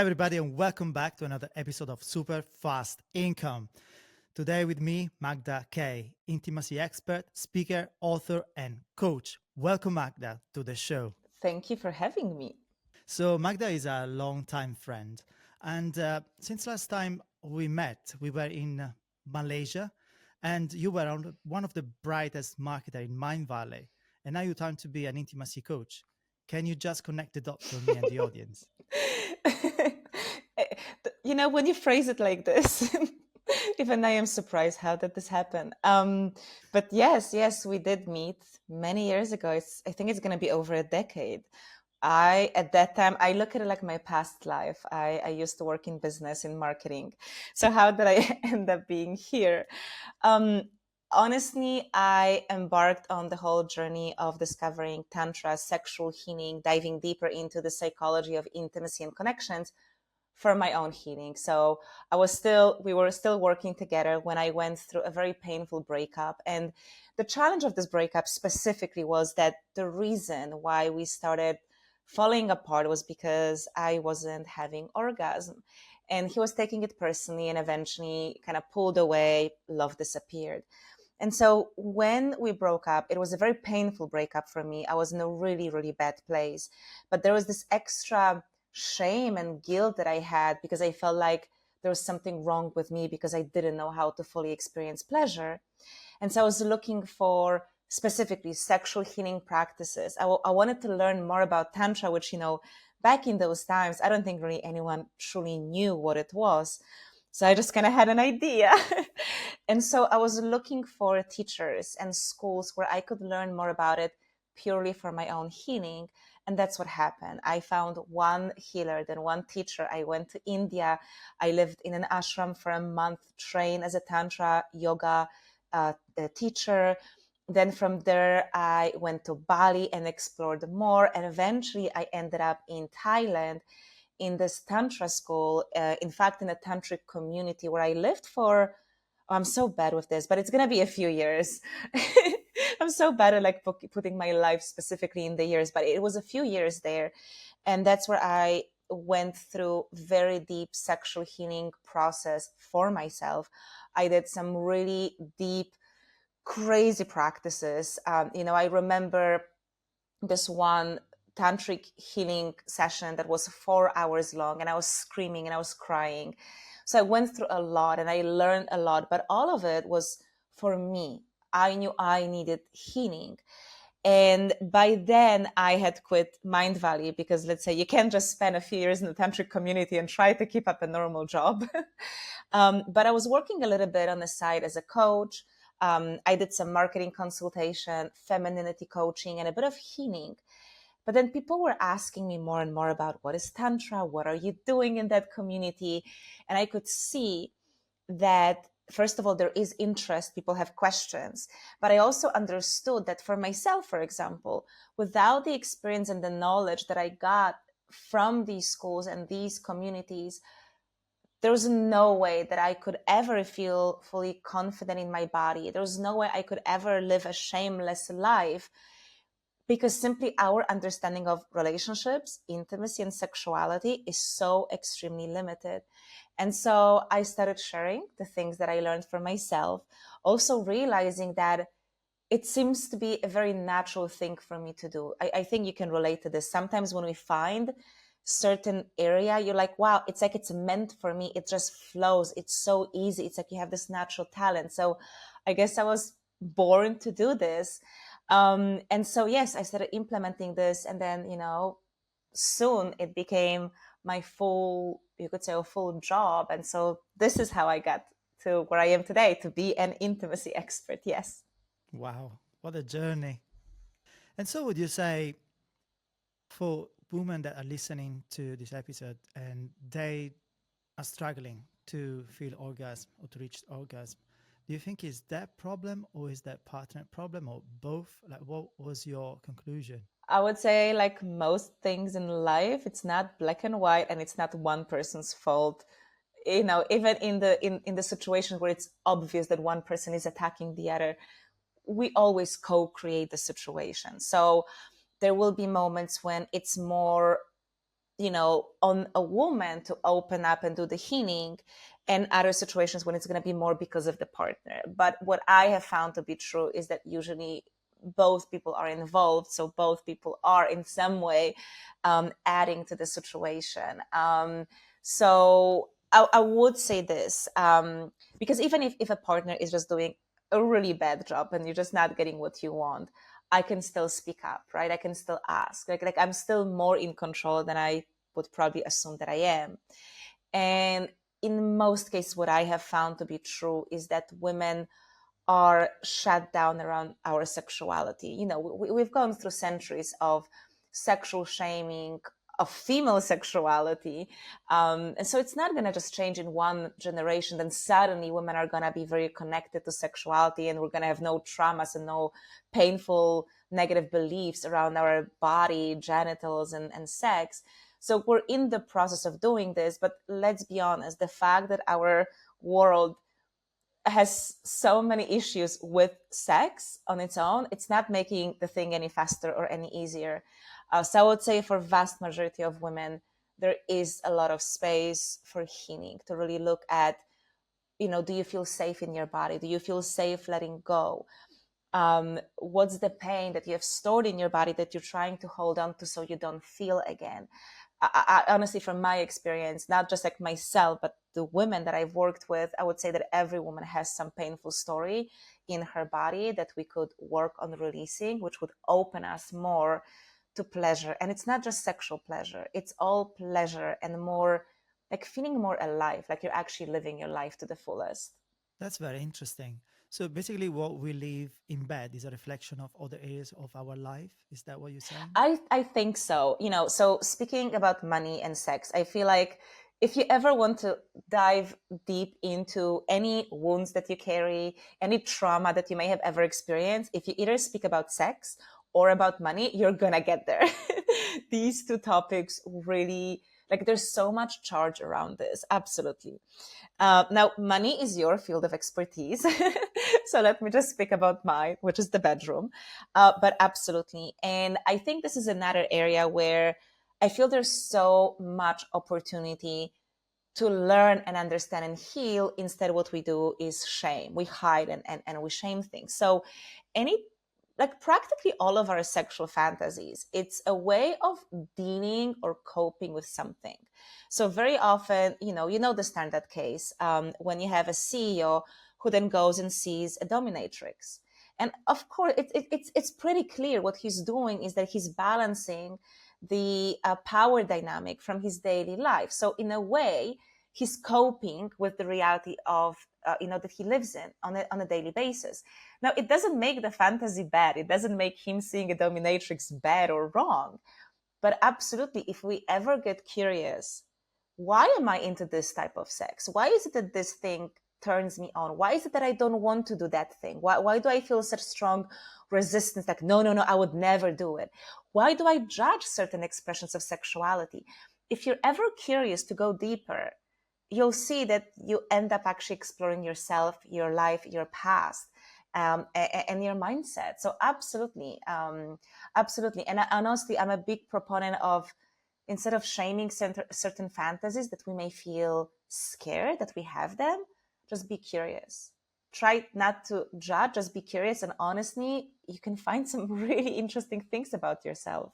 everybody, and welcome back to another episode of Super Fast Income. Today with me, Magda Kay, intimacy expert, speaker, author, and coach. Welcome, Magda, to the show. Thank you for having me. So, Magda is a long-time friend, and since last time we met, we were in Malaysia, and you were one of the brightest marketers in Mindvalley, and now you turn to be an intimacy coach. Can you just connect the dots for me and the audience? When you phrase it like this, even I am surprised how did this happen. But yes, we did meet many years ago. I think it's going to be over a decade. At that time, I look at it like my past life. I used to work in business, in marketing. So how did I end up being here? Um, Honestly, I embarked on the whole journey of discovering Tantra, sexual healing, diving deeper into the psychology of intimacy and connections for my own healing. So we were still working together when I went through a very painful breakup. And the challenge of this breakup specifically was that the reason why we started falling apart was because I wasn't having orgasm. And he was taking it personally and eventually kind of pulled away, love disappeared. And so when we broke up, it was a very painful breakup for me. I was in a really, really bad place. But there was this extra shame and guilt that I had because I felt like there was something wrong with me because I didn't know how to fully experience pleasure. And so I was looking for specifically sexual healing practices. I wanted to learn more about Tantra, which, back in those times, I don't think really anyone truly knew what it was. So I just kind of had an idea. And so I was looking for teachers and schools where I could learn more about it purely for my own healing. And that's what happened. I found one healer, then one teacher. I went to India. I lived in an ashram for a month, trained as a Tantra yoga teacher. Then from there, I went to Bali and explored more. And eventually I ended up in Thailand in this Tantra school, in fact, in a Tantric community where I lived for, I'm so bad with this, but it's going to be a few years. I'm so bad at like putting my life specifically in the years, but it was a few years there. And that's where I went through very deep sexual healing process for myself. I did some really deep, crazy practices. I remember this one tantric healing session that was 4 hours long, and I was screaming and I was crying. So I went through a lot and I learned a lot, but all of it was for me. I knew I needed healing. And by then I had quit Mindvalley because, let's say, you can't just spend a few years in the tantric community and try to keep up a normal job. But I was working a little bit on the side as a coach. I did some marketing consultation, femininity coaching, and a bit of healing. But then people were asking me more and more about what is Tantra? What are you doing in that community? And I could see that, first of all, there is interest. People have questions. But I also understood that for myself, for example, without the experience and the knowledge that I got from these schools and these communities, there was no way that I could ever feel fully confident in my body. There was no way I could ever live a shameless life, because simply our understanding of relationships, intimacy, and sexuality is so extremely limited. And so I started sharing the things that I learned for myself, also realizing that it seems to be a very natural thing for me to do. I think you can relate to this. Sometimes when we find certain area, you're like, wow, it's like it's meant for me. It just flows. It's so easy. It's like you have this natural talent. So I guess I was born to do this. And so, yes, I started implementing this. And then, soon it became my you could say, a full job. And so this is how I got to where I am today, to be an intimacy expert. Yes. Wow, what a journey. And so would you say for women that are listening to this episode and they are struggling to feel orgasm or to reach orgasm, do you think is that problem or is that partner problem or both? Like, what was your conclusion? I would say, like most things in life, it's not black and white and it's not one person's fault. Even in the situation where it's obvious that one person is attacking the other, we always co-create the situation. So there will be moments when it's more, on a woman to open up and do the healing, and other situations when it's going to be more because of the partner. But what I have found to be true is that usually both people are involved, so both people are in some way adding to the situation. So I would say this, because even if a partner is just doing a really bad job and you're just not getting what you want, I can still speak up, right? I can still ask. Like I'm still more in control than I would probably assume that I am. And in most cases, what I have found to be true is that women are shut down around our sexuality. We've gone through centuries of sexual shaming of female sexuality, and so it's not going to just change in one generation. Then suddenly women are going to be very connected to sexuality, and we're going to have no traumas and no painful negative beliefs around our body, genitals, and sex. So we're in the process of doing this, but let's be honest, the fact that our world has so many issues with sex on its own, it's not making the thing any faster or any easier. So I would say for vast majority of women, there is a lot of space for healing, to really look at, do you feel safe in your body? Do you feel safe letting go? What's the pain that you have stored in your body that you're trying to hold on to so you don't feel again? I honestly, from my experience, not just like myself, but the women that I've worked with, I would say that every woman has some painful story in her body that we could work on releasing, which would open us more to pleasure. And it's not just sexual pleasure, it's all pleasure and more like feeling more alive, like you're actually living your life to the fullest. That's very interesting. So basically, what we live in bed is a reflection of other areas of our life. Is that what you're saying? I think so. So speaking about money and sex, I feel like if you ever want to dive deep into any wounds that you carry, any trauma that you may have ever experienced, if you either speak about sex or about money, you're gonna get there. These two topics really, like, there's so much charge around this. Absolutely. Now, money is your field of expertise. So let me just speak about mine, which is the bedroom. But absolutely. And I think this is another area where I feel there's so much opportunity to learn and understand and heal. Instead, what we do is shame. We hide and we shame things. So like practically all of our sexual fantasies, it's a way of dealing or coping with something. So very often, the standard case, when you have a CEO who then goes and sees a dominatrix. And of course, it's pretty clear what he's doing is that he's balancing the power dynamic from his daily life. So in a way, he's coping with the reality of that he lives in on a daily basis. Now, it doesn't make the fantasy bad. It doesn't make him seeing a dominatrix bad or wrong. But absolutely, if we ever get curious, why am I into this type of sex? Why is it that this thing turns me on? Why is it that I don't want to do that thing? Why do I feel such strong resistance? Like, no, I would never do it. Why do I judge certain expressions of sexuality? If you're ever curious to go deeper, you'll see that you end up actually exploring yourself, your life, your past, and your mindset. So absolutely. And honestly, I'm a big proponent of, instead of shaming certain fantasies that we may feel scared that we have them, just be curious. Try not to judge, just be curious. And honestly, you can find some really interesting things about yourself.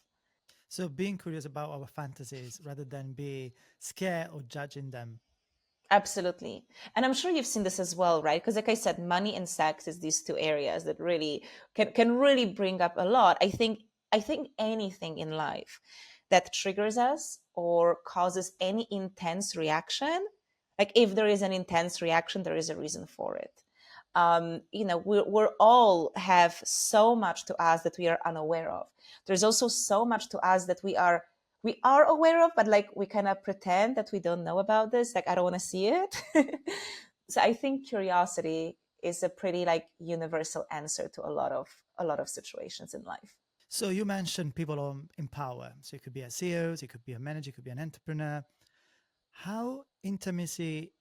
So being curious about our fantasies rather than be scared or judging them. Absolutely. And I'm sure you've seen this as well, right? Because like I said, money and sex is these two areas that really can really bring up a lot. I think anything in life that triggers us or causes any intense reaction, like if there is an intense reaction, there is a reason for it. We're all have so much to us that we are unaware of. There's also so much to us that we are aware of, but like we kind of pretend that we don't know about this. Like, I don't want to see it. So I think curiosity is a pretty like universal answer to a lot of situations in life. So you mentioned people in power. So it could be a CEO, it could be a manager, it could be an entrepreneur. How intimacy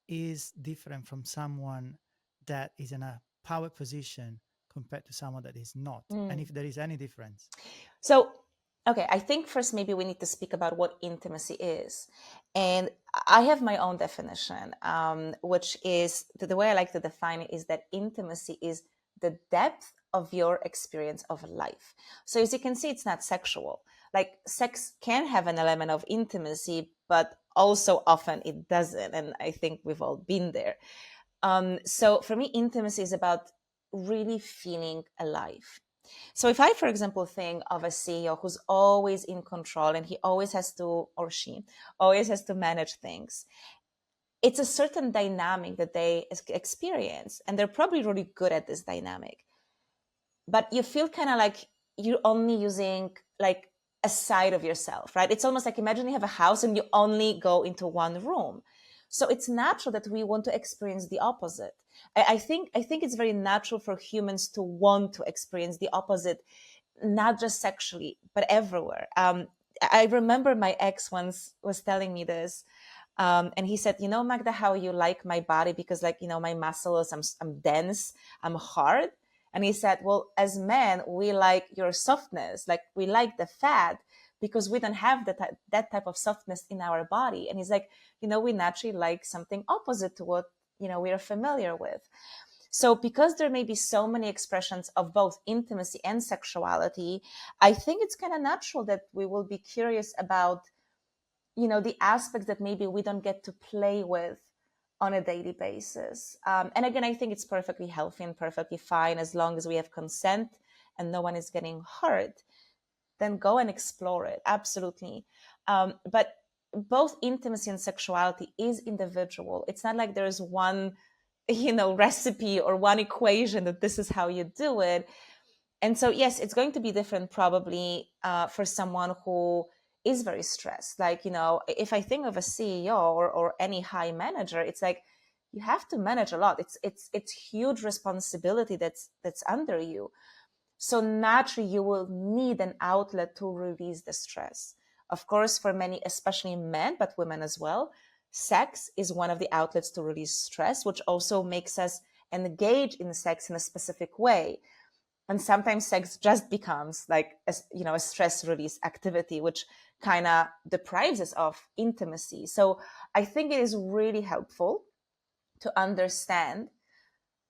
is different from someone that is in a power position compared to someone that is not, and Mm. if there is any difference? So Okay, I think first maybe we need to speak about what intimacy is. And I have my own definition, which is the way I like to define it is that intimacy is the depth of your experience of life. So as you can see, it's not sexual. Like sex can have an element of intimacy, but also often it doesn't. And I think we've all been there. So for me, intimacy is about really feeling alive. So if I, for example, think of a CEO who's always in control and he always has to, or she always has to manage things, it's a certain dynamic that they experience. And they're probably really good at this dynamic. But you feel kind of like you're only using like a side of yourself, right? It's almost like imagine you have a house and you only go into one room. So it's natural that we want to experience the opposite. I think it's very natural for humans to want to experience the opposite, not just sexually, but everywhere. I remember my ex once was telling me this, and he said, Magda, how you like my body because, like, my muscles, I'm dense, I'm hard. And he said, well, as men, we like your softness, like we like the fat because we don't have that type of softness in our body. And he's like, we naturally like something opposite to what we are familiar with. So because there may be so many expressions of both intimacy and sexuality, I think it's kind of natural that we will be curious about, the aspects that maybe we don't get to play with on a daily basis. And again, I think it's perfectly healthy and perfectly fine as long as we have consent and no one is getting hurt, then go and explore it. Absolutely. But both intimacy and sexuality is individual. It's not like there's one recipe or one equation that this is how you do it. And so yes, it's going to be different probably for someone who is very stressed. Like, if I think of a CEO or any high manager, it's like you have to manage a lot. It's huge responsibility that's under you. So naturally you will need an outlet to release the stress. Of course, for many, especially men, but women as well, sex is one of the outlets to release stress, which also makes us engage in sex in a specific way. And sometimes sex just becomes like a stress release activity, which kind of deprives us of intimacy. So I think it is really helpful to understand,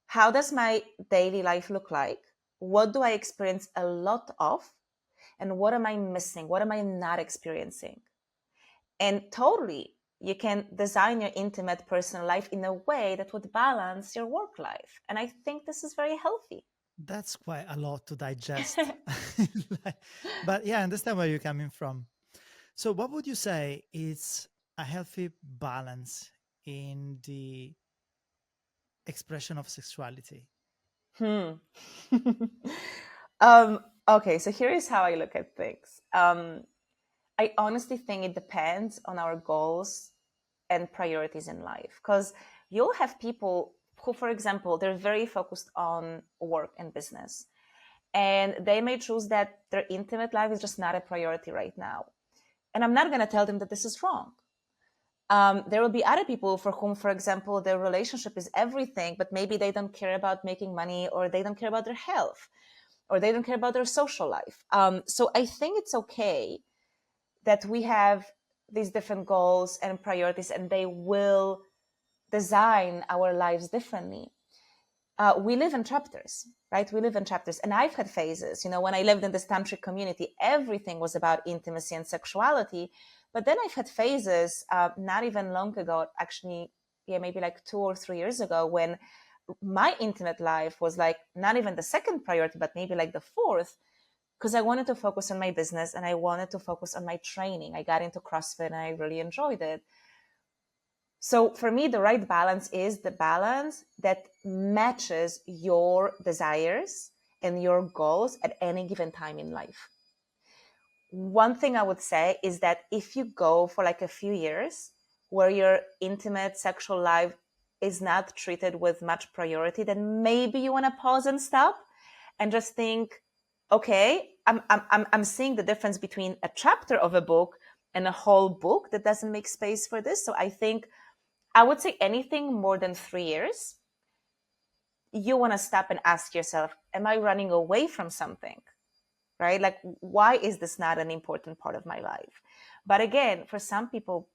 how does my daily life look like? What do I experience a lot of? And what am I missing? What am I not experiencing? And totally, you can design your intimate personal life in a way that would balance your work life. And I think this is very healthy. That's quite a lot to digest. But yeah, I understand where you're coming from. So what would you say is a healthy balance in the expression of sexuality? Hmm. Okay, so here is how I look at things. I honestly think it depends on our goals and priorities in life. Because you'll have people who, for example, they're very focused on work and business. And they may choose that their intimate life is just not a priority right now. And I'm not going to tell them that this is wrong. There will be other people for whom, for example, their relationship is everything, but maybe they don't care about making money, or they don't care about their health, or they don't care about their social life. So I think it's okay that we have these different goals and priorities, and they will design our lives differently. We live in chapters, right? We live in chapters. And I've had phases, when I lived in this tantric community, everything was about intimacy and sexuality. But then I've had phases, not even long ago, actually, yeah, maybe like 2 or 3 years ago, when my intimate life was like not even the second priority, but maybe like the fourth, because I wanted to focus on my business and I wanted to focus on my training. I got into CrossFit and I really enjoyed it. So for me, the right balance is the balance that matches your desires and your goals at any given time in life. One thing I would say is that if you go for like a few years where your intimate sexual life is not treated with much priority, then maybe you want to pause and stop and just think, okay, I'm seeing the difference between a chapter of a book and a whole book that doesn't make space for this. So I think I would say anything more than 3 years, you want to stop and ask yourself, am I running away from something? right? Like, why is this not an important part of my life? But again, for some people,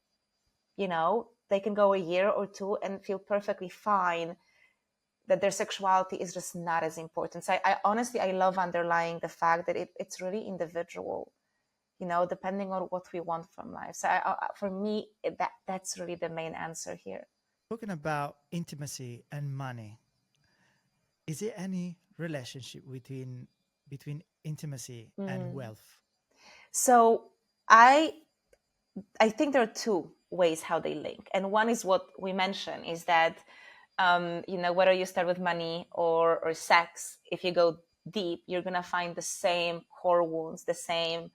they can go a year or two and feel perfectly fine that their sexuality is just not as important. So I honestly, I love underlying the fact that it's really individual, depending on what we want from life. So for me, that's really the main answer here. Talking about intimacy and money, is there any relationship between intimacy and wealth? So I I think there are two ways how they link. And one is what we mentioned is that, whether you start with money or sex, if you go deep, you're going to find the same core wounds, the same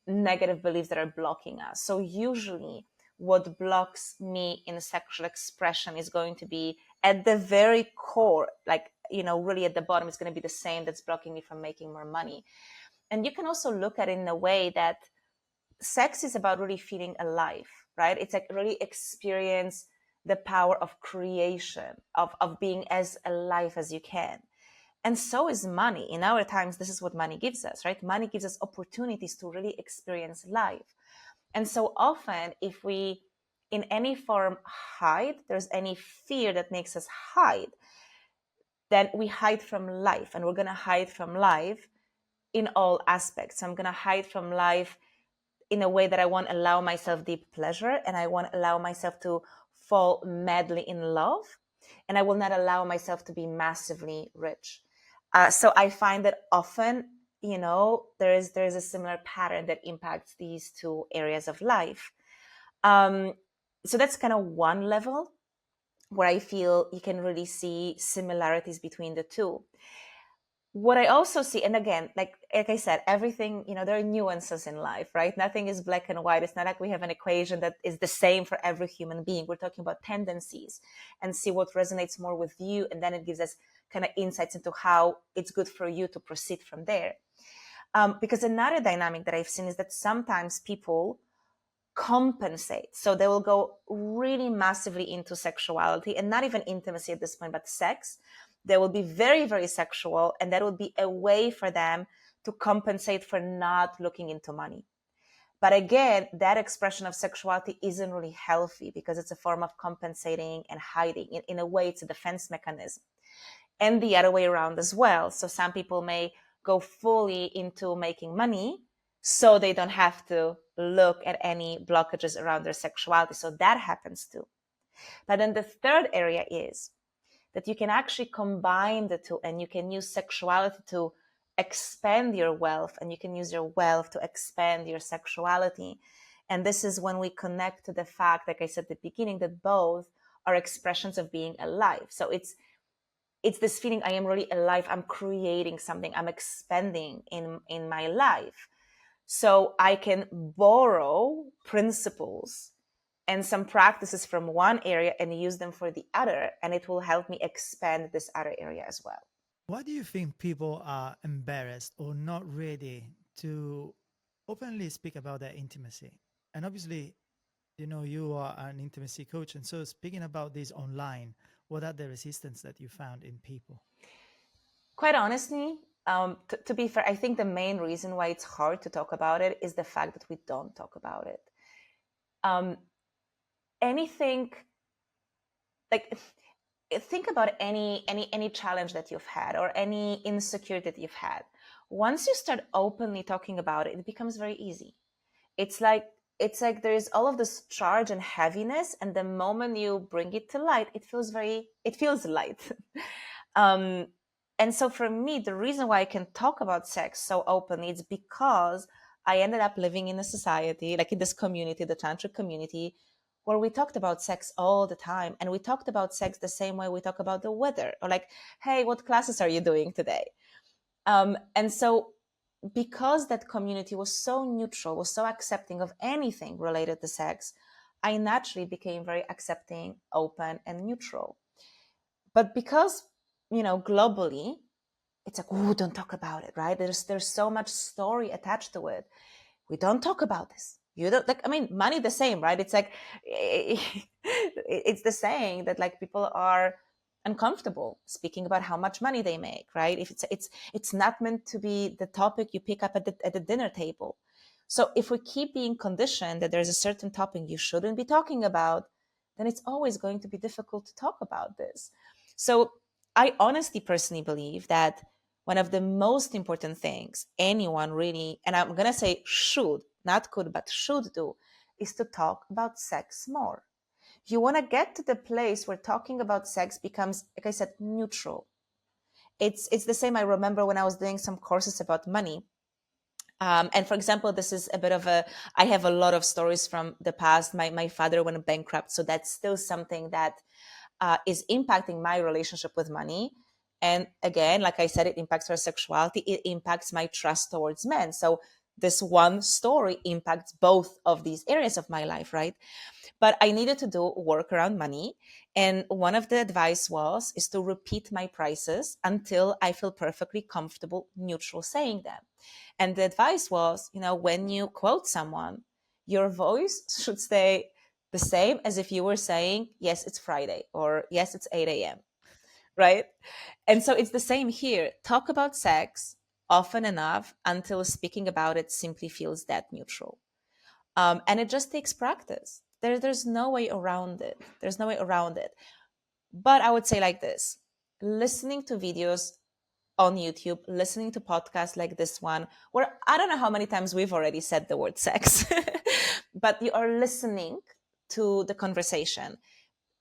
negative beliefs that are blocking us. So usually what blocks me in sexual expression is going to be at the very core, like, really at the bottom, it's going to be the same that's blocking me from making more money. And you can also look at it in a way that sex is about really feeling alive, right? It's like really experience the power of creation, of being as alive as you can. And so is money. In our times, this is what money gives us, right? Money gives us opportunities to really experience life. And so often, if we in any form hide, there's any fear that makes us hide, then we hide from life. And we're going to hide from life in all aspects. I'm going to hide from life in a way that I won't allow myself deep pleasure, and I won't allow myself to fall madly in love, and I will not allow myself to be massively rich. So I find that often, there is a similar pattern that impacts these two areas of life. So that's kind of one level where I feel you can really see similarities between the two. What I also see, and again, like I said, everything, there are nuances in life, right? Nothing is black and white. It's not like we have an equation that is the same for every human being. We're talking about tendencies and see what resonates more with you. And then it gives us kind of insights into how it's good for you to proceed from there. Because another dynamic that I've seen is that sometimes people compensate. So they will go really massively into sexuality, and not even intimacy at this point, but sex. They will be very, very sexual, and that will be a way for them to compensate for not looking into money. But again, that expression of sexuality isn't really healthy because it's a form of compensating and hiding. In a way, it's a defense mechanism. And the other way around as well. So some people may go fully into making money so they don't have to look at any blockages around their sexuality. So that happens too. But then the third area is that you can actually combine the two, and you can use sexuality to expand your wealth, and you can use your wealth to expand your sexuality. And this is when we connect to the fact, like I said at the beginning, that both are expressions of being alive. So it's this feeling, I am really alive, I'm creating something, I'm expanding in my life. So I can borrow principles and some practices from one area and use them for the other, and it will help me expand this other area as well. Why do you think people are embarrassed or not ready to openly speak about their intimacy? And obviously, you are an intimacy coach. And so speaking about this online, what are the resistance that you found in people? Quite honestly, to be fair, I think the main reason why it's hard to talk about it is the fact that we don't talk about it. Anything, like, think about any challenge that you've had or any insecurity that you've had. Once you start openly talking about it, it becomes very easy. It's like there's all of this charge and heaviness, and the moment you bring it to light, it feels light. And so for me, the reason why I can talk about sex so openly is because I ended up living in a society, like in this community, the Tantra community, where we talked about sex all the time. And we talked about sex the same way we talk about the weather, or like, hey, what classes are you doing today? And so because that community was so neutral, was so accepting of anything related to sex, I naturally became very accepting, open, and neutral. But because, globally, it's like, oh, don't talk about it, right? There's so much story attached to it. We don't talk about this. You don't, like, I mean, money the same, right? It's like, it's the saying that, like, people are uncomfortable speaking about how much money they make, right? If it's not meant to be the topic you pick up at the dinner table. So if we keep being conditioned that there's a certain topic you shouldn't be talking about, then it's always going to be difficult to talk about this. So I honestly personally believe that one of the most important things anyone really, and I'm going to say should, not could, but should do, is to talk about sex more. You want to get to the place where talking about sex becomes, like I said, neutral. It's the same. I remember when I was doing some courses about money. And for example, this is a bit of I have a lot of stories from the past. My father went bankrupt. So that's still something that is impacting my relationship with money. And again, like I said, it impacts our sexuality. It impacts my trust towards men. So this one story impacts both of these areas of my life, right? But I needed to do work around money. And one of the advice is to repeat my prices until I feel perfectly comfortable, neutral saying them. And the advice was, when you quote someone, your voice should stay the same as if you were saying, yes, it's Friday, or yes, it's 8 a.m. Right? And so it's the same here. Talk about sex often enough until speaking about it simply feels that neutral. And it just takes practice. There's no way around it. There's no way around it. But I would say like this: listening to videos on YouTube, listening to podcasts like this one, where I don't know how many times we've already said the word sex, but you are listening to the conversation.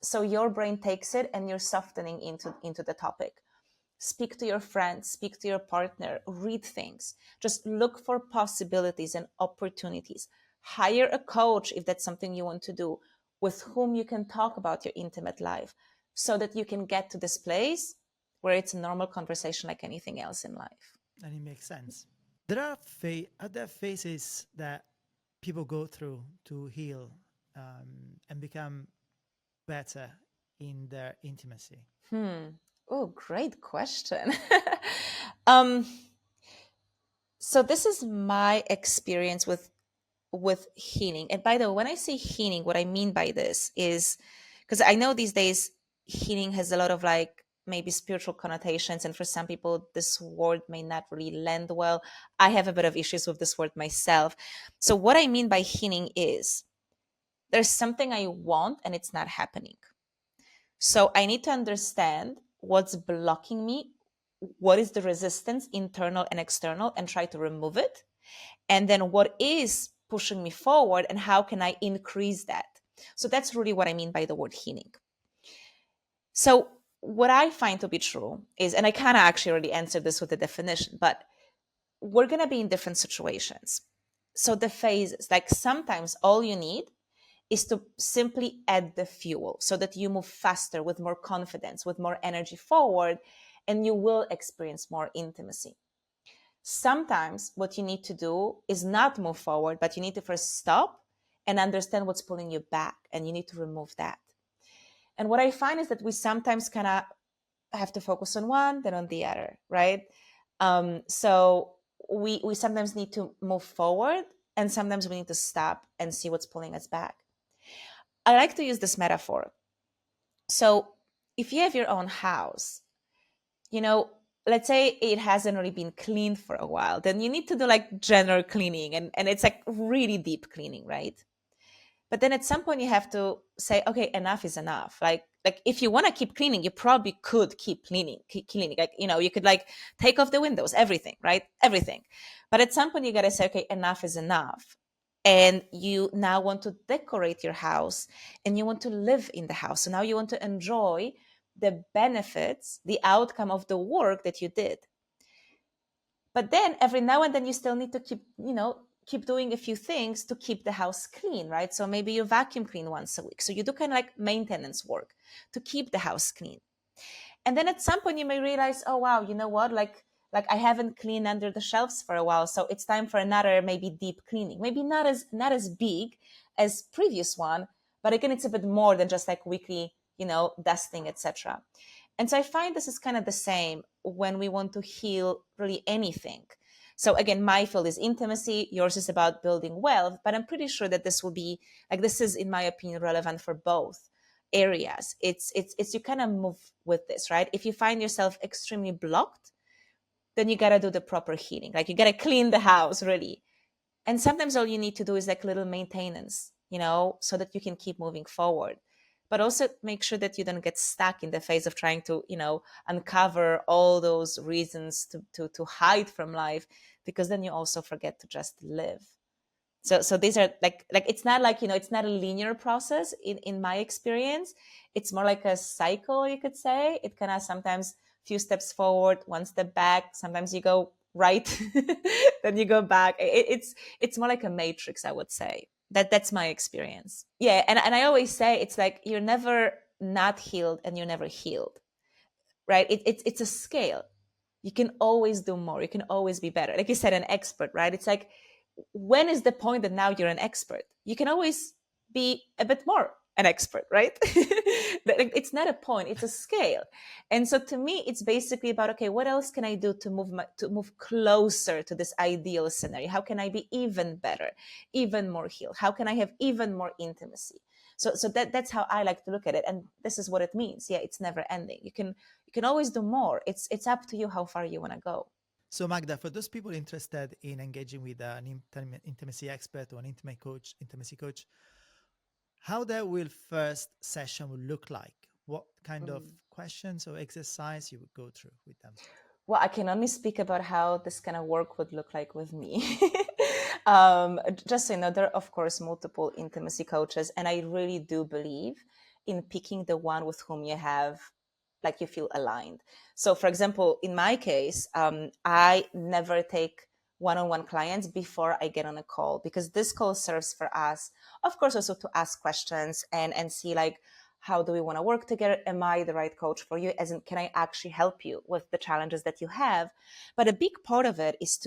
So your brain takes it and you're softening into the topic. Speak to your friends, speak to your partner, read things. Just look for possibilities and opportunities. Hire a coach if that's something you want to do, with whom you can talk about your intimate life, so that you can get to this place where it's a normal conversation like anything else in life. And it makes sense. Are there phases that people go through to heal and become better in their intimacy? Oh, great question. um, so this is my experience with healing. And by the way, when I say healing, what I mean by this is, because I know these days healing has a lot of like maybe spiritual connotations, and for some people this word may not really land well. I have a bit of issues with this word myself. So what I mean by healing is, there's something I want and it's not happening. So I need to understand what's blocking me, what is the resistance, internal and external, and try to remove it. And then what is pushing me forward and how can I increase that? So that's really what I mean by the word healing. So what I find to be true is, and I kind of actually already answered this with the definition, but we're going to be in different situations. So the phases, like sometimes all you need is to simply add the fuel so that you move faster, with more confidence, with more energy forward, and you will experience more intimacy. Sometimes what you need to do is not move forward, but you need to first stop and understand what's pulling you back, and you need to remove that. And what I find is that we sometimes kind of have to focus on one, then on the other, right? So we sometimes need to move forward, and sometimes we need to stop and see what's pulling us back. I like to use this metaphor. So if you have your own house, let's say it hasn't really been cleaned for a while, then you need to do like general cleaning, and it's like really deep cleaning, right? But then at some point you have to say, okay, enough is enough. Like if you want to keep cleaning, you probably could keep cleaning. Like, you could like take off the windows, everything, right? Everything. But at some point you got to say, okay, enough is enough. And you now want to decorate your house and you want to live in the house. So now you want to enjoy the benefits, the outcome of the work that you did. But then every now and then you still need to keep doing a few things to keep the house clean, right? So maybe you vacuum clean once a week. So you do kind of like maintenance work to keep the house clean. And then at some point you may realize, oh wow, you know what? Like I haven't cleaned under the shelves for a while, so it's time for another maybe deep cleaning. Maybe not as big as previous one, but again, it's a bit more than just like weekly, dusting, etc. And so I find this is kind of the same when we want to heal really anything. So again, my field is intimacy, yours is about building wealth, but I'm pretty sure that this is, in my opinion, relevant for both. areas. It's you kind of move with this, right? If you find yourself extremely blocked, then you got to do the proper healing. Like you got to clean the house really. And sometimes all you need to do is like little maintenance, so that you can keep moving forward. But also make sure that you don't get stuck in the phase of trying to, uncover all those reasons to hide from life, because then you also forget to just live. So these are like it's not like, it's not a linear process in my experience. It's more like a cycle, you could say. It kind of sometimes few steps forward, one step back. Sometimes you go right, then you go back. It's more like a matrix, I would say. That's my experience. Yeah, and I always say it's like you're never not healed and you're never healed, right? It's a scale. You can always do more. You can always be better. Like you said, an expert, right? It's like, when is the point that now you're an expert? You can always be a bit more an expert, right? It's not a point, it's a scale. And so to me, it's basically about, okay, what else can I do to move closer to this ideal scenario? How can I be even better, even more healed? How can I have even more intimacy? So that's how I like to look at it. And this is what it means. Yeah, it's never ending. You can always do more. It's up to you how far you want to go. So Magda, for those people interested in engaging with an intimacy expert or an intimacy coach, how that will first session will look like? What kind of questions or exercise you would go through with them? Well, I can only speak about how this kind of work would look like with me. Just so you know, there are, of course, multiple intimacy coaches, and I really do believe in picking the one with whom you have, like, you feel aligned. So, for example, in my case, I never take one-on-one clients before I get on a call, because this call serves for us, of course, also to ask questions and see, like, how do we want to work together? Am I the right coach for you? As in, can I actually help you with the challenges that you have? But a big part of it is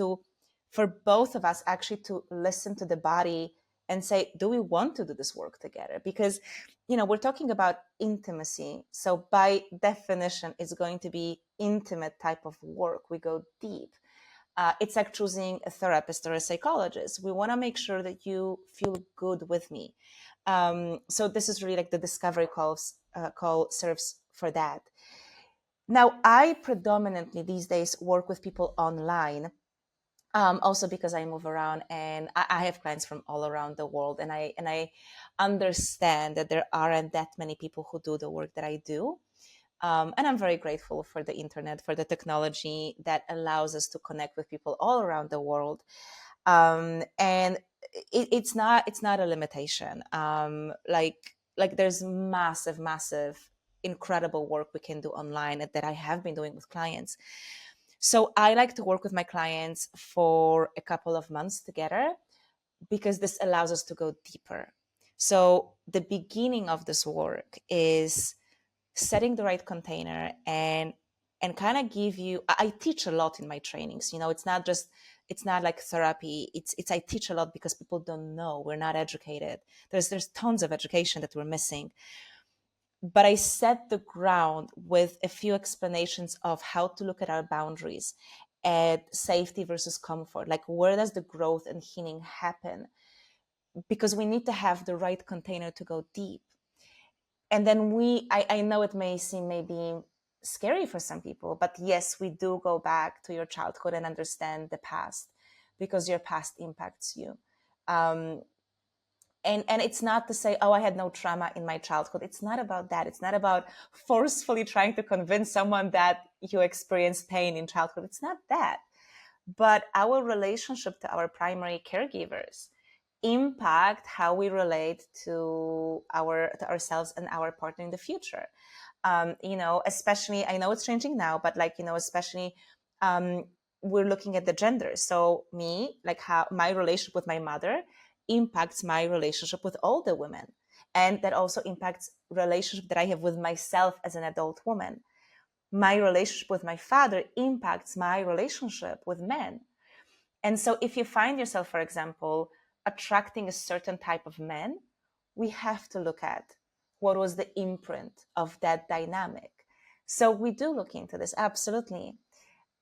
for both of us actually to listen to the body and say, do we want to do this work together? Because, we're talking about intimacy. So by definition, it's going to be intimate type of work. We go deep. It's like choosing a therapist or a psychologist. We want to make sure that you feel good with me. So this is really like the discovery call serves for that. Now, I predominantly these days work with people online, also because I move around and I have clients from all around the world, and I understand that there aren't that many people who do the work that I do. And I'm very grateful for the internet, for the technology that allows us to connect with people all around the world. And it's not a limitation. Like there's massive, incredible work we can do online that I have been doing with clients. So I like to work with my clients for a couple of months together, because this allows us to go deeper. So the beginning of this work is setting the right container and kind of give you, I teach a lot in my trainings. It's not like therapy. It's I teach a lot because people don't know. We're not educated. There's tons of education that we're missing. But I set the ground with a few explanations of how to look at our boundaries, at safety versus comfort. Like, where does the growth and healing happen? Because we need to have the right container to go deep. And then I know it may seem maybe scary for some people, but yes, we do go back to your childhood and understand the past, because your past impacts you. And it's not to say, oh, I had no trauma in my childhood. It's not about that. It's not about forcefully trying to convince someone that you experienced pain in childhood. It's not that. But our relationship to our primary caregivers impact how we relate to ourselves and our partner in the future. Especially, I know it's changing now, but especially we're looking at the gender. So me, like, how my relationship with my mother impacts my relationship with all the women, and that also impacts relationship that I have with myself as an adult woman. My relationship with my father impacts my relationship with men. And so if you find yourself, for example, attracting a certain type of men, we have to look at what was the imprint of that dynamic. So we do look into this, absolutely.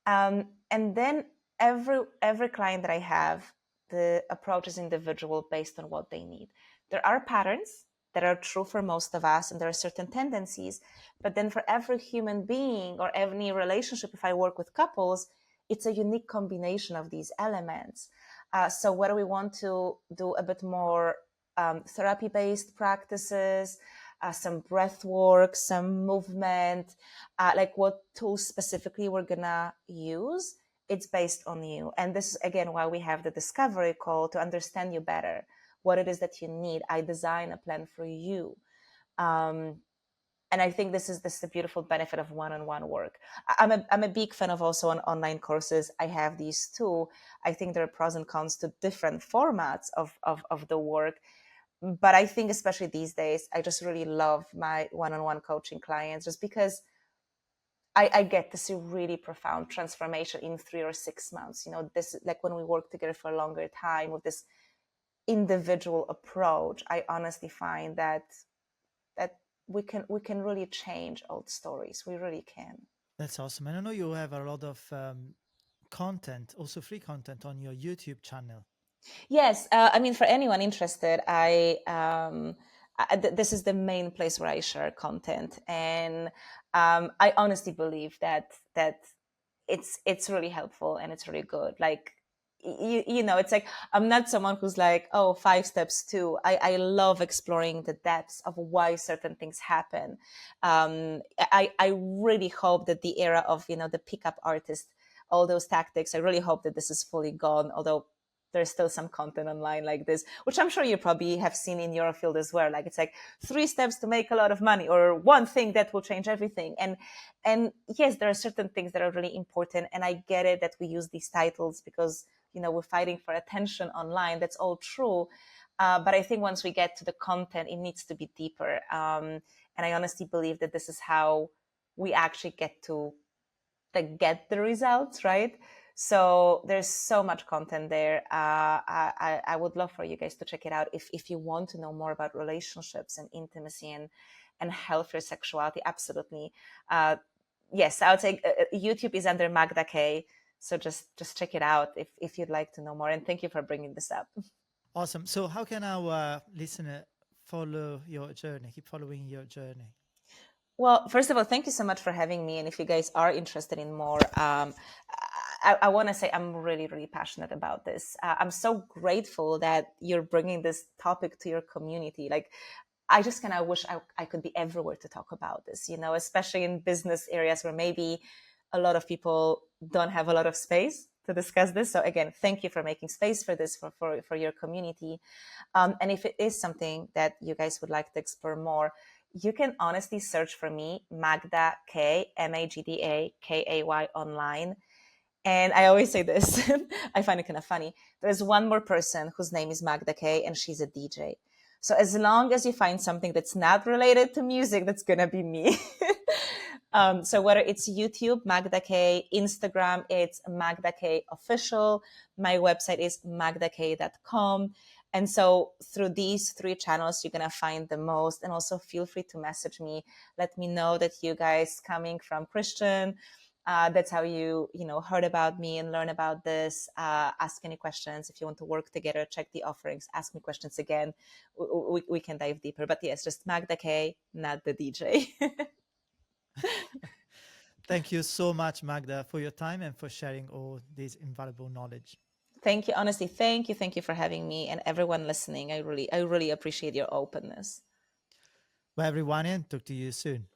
And then every client that I have, the approach is individual based on what they need. There are patterns. that are true for most of us, and there are certain tendencies. But then for every human being or any relationship, if I work with couples, it's a unique combination of these elements. So whether we want to do a bit more therapy-based practices, some breath work, some movement, like what tools specifically we're gonna use, it's based on you. And this is again why we have the discovery call, to understand you better, what it is that you need. I design a plan for you. And I think this is the beautiful benefit of one-on-one work. I'm a big fan of also on online courses. I have these too. I think there are pros and cons to different formats of the work. But I think especially these days, I just really love my one-on-one coaching clients, just because I get to see really profound transformation in 3 or 6 months. You know, this, like when we work together for a longer time with this individual approach, I honestly find that we can really change old stories. We really can. That's awesome. And I know you have a lot of content, also free content on your YouTube channel. Yes, I mean, for anyone interested, this is the main place where I share content, and I honestly believe that it's really helpful and it's really good. Like you know, it's like I'm not someone who's like, oh, 5 steps too. I love exploring the depths of why certain things happen. I really hope that the era of, you know, the pickup artist, all those tactics, I really hope that this is fully gone. Although there's still some content online like this, which I'm sure you probably have seen in your field as well. Like it's like 3 steps to make a lot of money, or one thing that will change everything. And yes, there are certain things that are really important. And I get it that we use these titles because, you know, we're fighting for attention online. That's all true. But I think once we get to the content, it needs to be deeper. And I honestly believe that this is how we actually get to get the results, right? So there's so much content there. I would love for you guys to check it out if you want to know more about relationships and intimacy and healthier sexuality. Absolutely. Yes, I would say YouTube is under Magda Kay. So just check it out if you'd like to know more. And thank you for bringing this up. Awesome. So how can our listener follow your journey, keep following your journey? Well, first of all, thank you so much for having me. And if you guys are interested in more, I want to say I'm really, really passionate about this. I'm so grateful that you're bringing this topic to your community. Like, I just kind of wish I could be everywhere to talk about this, you know, especially in business areas where maybe a lot of people don't have a lot of space to discuss this. So again, thank you for making space for this, for your community. And if it is something that you guys would like to explore more, you can honestly search for me, Magda Kay, Magda Kay online. And I always say this, I find it kind of funny. There's one more person whose name is Magda Kay, and she's a DJ. So as long as you find something that's not related to music, that's going to be me. So whether it's YouTube, Magda Kay, Instagram, it's Magda Kay Official. My website is magdakay.com. And so through these 3 channels, you're going to find the most. And also feel free to message me. Let me know that you guys coming from Christian. That's how you heard about me and learn about this. Ask any questions. If you want to work together, check the offerings, ask me questions again. We can dive deeper. But yes, just Magda Kay, not the DJ. Thank you so much, Magda, for your time and for sharing all this invaluable knowledge. Thank you. Honestly, thank you. Thank you for having me, and everyone listening. I really appreciate your openness. Bye, everyone, and talk to you soon.